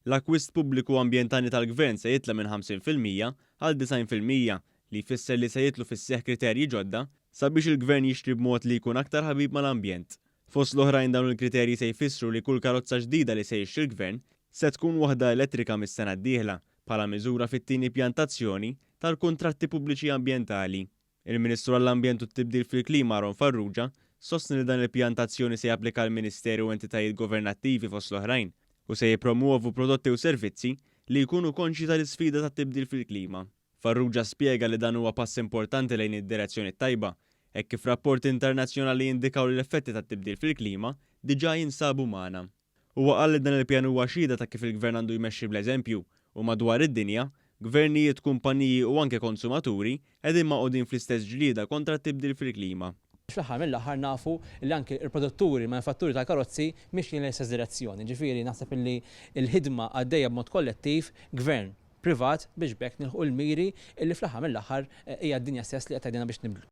L-akkwist pubbliku ambjentali tal-Gvern se jitla minn 50% għal 90% li jfisser li se jitlu fis-seħħ kriterji ġodda sabiex il-Gvern jixtri b'mod li jkun aktar ħabib mal-ambjent. Fost l-oħrajn dawn il-kriterji se jfissru li kull karozza ġdida li se jixtri l-Gvern se tkun waħda elettrika mis-sena d-dieħla bħala miżura fit-tieni pjantazzjoni tal-kuntratti pubbliċi ambjentali. Il-Ministru għall-Ambjent u t-Tibdil fil-Klima Aaron Farrugia sostni li dan il-pjantazzjoni se japplika l-Ministeru u entitajiet governattivi fost l-oħrajn u se jipromuovu prodotti u servizzi li jkunu konxi tal-isfida tat-tibdil fil-klima. Farrugia spjega li dan huwa pass importanti lejn id-direzzjoni tajba, hekk kif rapporti internazzjonali jindikaw li l-effetti tat-tibdil fil-klima diġà jinsabu magħna. Huwa qal li dan il-pjan huwa xhieda ta' kif il-Gvern għandu jmexxi bl-eżempju u madwar id-dinja, gvernijiet, kumpaniji u anke konsumaturi qegħdin maqogħdin fl-istess ġlieda kontra t-tibdil fil-klima. Fl-aħħar mill-aħħar nafu li anke il-produtturi, manifatturi ta' karozzi mixjin l-istess direzzjoni. Ġifieri naħseb li l-ħidma għaddejja b'mod kollettiv, gvern privat biex bekk nilħu l-miri illi fl-aħħar mill-aħħar hija d-dinja stess li qed tgħidilna biex nibdlu.